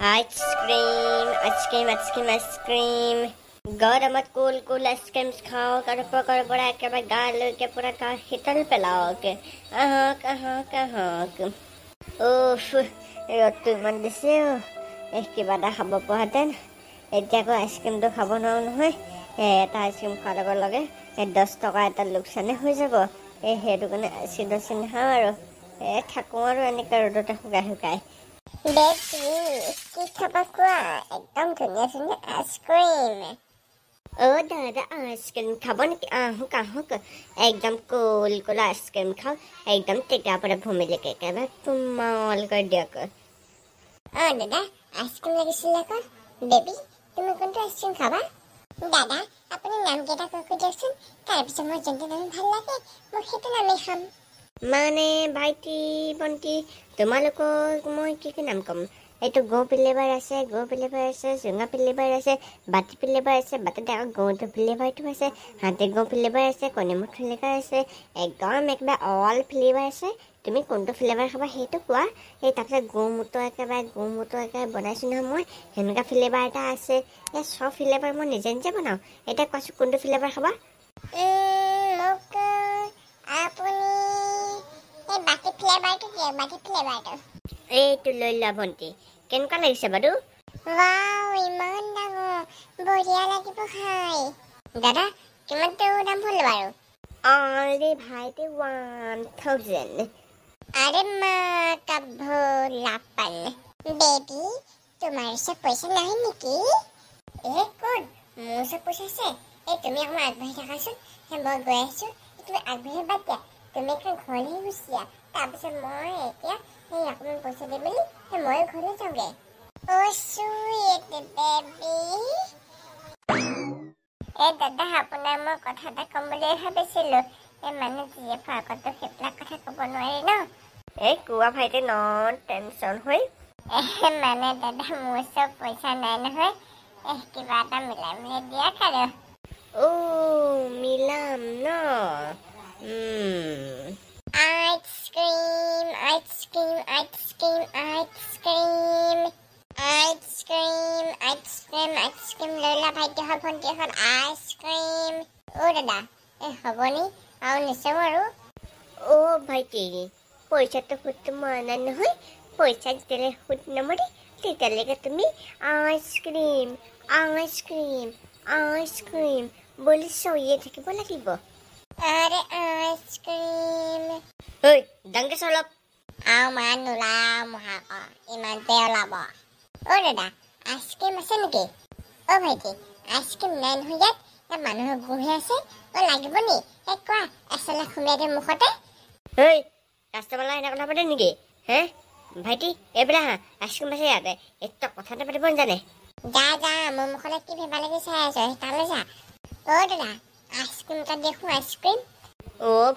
ice cream গৰমত কুল ice cream খাওক আৰু পকৰ পৰা একেবাৰে গালৈকে পুৰা গা শীতল পেলাওক আহক উফ ৰ'দটো ইমান দিছে কিবা এটা খাব পোৱাহেঁতেন এতিয়া আকৌ আইচক্ৰীমটো খাব নোৱাৰো নহয় এটা আইচক্ৰীম খোৱাৰ লগে লগে 10 টকা এটা লোকচানে হৈ যাব সেইটো কাৰণে চিধা নাখাওঁ আৰু থাকোঁ আৰু এনেকৈ ৰ'দতে শুকাই কি খাবা কোৱা একদম ধুনীয়া আইচক্ৰীম দাদা আইচক্ৰীম খাব নেকি আহক একদম কুল আইচক্ৰীম খাওক একদম টেকাৰ পৰা ভূমিলৈকে একেবাৰে কোমল কৰি দিয়ক দাদা আইচক্ৰীম লাগিছিল আকৌ বেবী তুমি কোনটো আইচক্ৰীম খাবা দাদা আপুনি নামকেইটা কৈ দিয়কচোন তাৰপিছত মই যোনটো নাম ভাল লাগে মই সেইটো নামেই খাম মানে ভাইটি ভণ্টি তোমালোকক মই কি নাম ক'ম এইটো গৌ ফ্লেভাৰ আছে জোঙা ফ্লেভাৰ আছে বাতি ফ্লেভাৰ আছে বাটতে আকৌ গৌটো ফ্লেভাৰটো আছে হাতে গৌ ফ্লেভাৰ আছে কণীমুঠ ফ্লেভাৰ আছে একদম একেবাৰে অল ফ্লেভাৰ আছে তুমি কোনটো ফ্লেভাৰ খাবা সেইটো কোৱা তাৰপিছত গৌমূত্ৰ একেবাৰে বনাইছোঁ নহয় মই সেনেকুৱা ফ্লেভাৰ এটা আছে চব ফ্লেভাৰ মই নিজে বনাওঁ এতিয়া কোৱাচোন কোনটো ফ্লেভাৰ খাবা এইটো লৈ লোৱা ভণ্টি কেনেকুৱা লাগিছে বাৰু ইমান ডাঙৰ বঢ়িয়া লাগিব খাই দাদা কিমানটো দাম হ'ল বাৰু অনলি ভাইটি 1000 আৰে মা কাব্য লাপান বেবি তোমাৰ ওচৰত পইচা নাই নেকি কোন মোৰ ওচৰত পইচা আছে তুমি অকণমান আগবাঢ়ি থাকাচোন মই গৈ আছো তুমি আগবাঢ়ি বাদ দিয়া তুমি এখন ঘৰলৈ গুচিয়া তাৰপিছত মই এতিয়া অকণমান পইচা দি মেলি ময়ো ঘৰলৈ যাওঁগে দাদা আপোনাক মই কথা এটা ক'ম বুলি ভাবিছিলো মানে জীয়েফ আগতো সেইবিলাক কথা ক'ব নোৱাৰি ন কোৱা ভাইটি ন টেনচন হৈ মানে দাদা মোৰ ওচৰত পইচা নাই নহয় কিবা এটা মিলাই দিয়ক আৰু মিলাম ন আইচক্ৰীম লৈ লা ভাইটি হল ভণ্টি হল আইচক্ৰীম দাদা হ'বনি আৰু নিচাম আৰু ভাইটি পইচাটো সুতটো মৰা নাই নহয় পইচা যেতিয়ালৈ সুত নমৰে তেতিয়ালৈকে তুমি আইচক্ৰীম বুলি চৰিয়ে থাকিব লাগিব আৰে আইচক্ৰীম ডাঙৰকে চলক মা নোলাও মহাক ইমানতে ওলাব দাদা আইচক্ৰীম আছে নেকি ভাইটি আইচক্ৰীম নাই নহয় ইয়াত মানুহৰ গুহে আছে লাগিব নি কোৱা এচলা সুমিয়াই দিম মুখতে কাষ্টমাৰ এনে কথা পাতে নেকি ভাইটি এইবিলাক আইচক্ৰীম আছে ইয়াতে একটা কথাতে পাতিব নাজানে যা মোৰ মুখলে কি ভেবা লাগি চাই আছ তালৈ যা দাদা আইচক্ৰীম এটা দেখো আইচক্ৰীম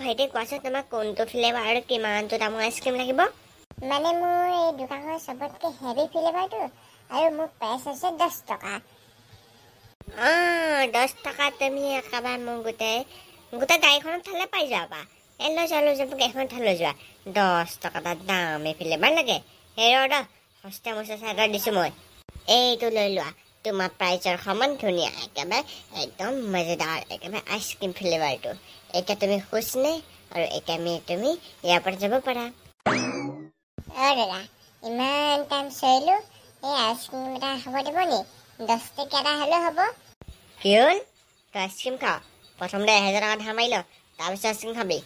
ভাইটি কোৱাচোন তোমাক কোনটো ফ্লেভাৰ আৰু কিমানটো দামৰ আইচক্ৰীম লাগিব মানে মোৰ এই দোকানৰ চবতকৈ হেভি ফ্লেভাৰটো আৰু মোৰ প্ৰাইচ আছে 10 টকা 10 টকা তুমি একেবাৰে মোক গোটেই গাড়ীখনত থালে পাই যাবা লৈ যোৱা এখন ঠাই লৈ যোৱা 10 টকা দাম এই ফ্লেভাৰ লাগে সস্তা মস্তা চাই দিছোঁ মই এইটো লৈ লোৱা তোমাৰ প্ৰাইচৰ সমান ধুনীয়া একেবাৰে একদম মজাদাৰ একেবাৰে আইচক্ৰীম ফ্লেভাৰটো এতিয়া তুমি খুচ নে আৰু এতিয়া তুমি ইয়াৰ পৰা যাব পাৰা দাদা ইমান টাইম চৰিলোঁ এই আইচক্ৰীম এটা হ'ব দিব নি 10 টকীয়া এটা হ'লেও হ'ব কি হ'ল তই আইচক্ৰীম খাৱ প্ৰথমতে 1000 টকা ধাৰ মাৰি ল তাৰপিছত আইচক্ৰীম খাবি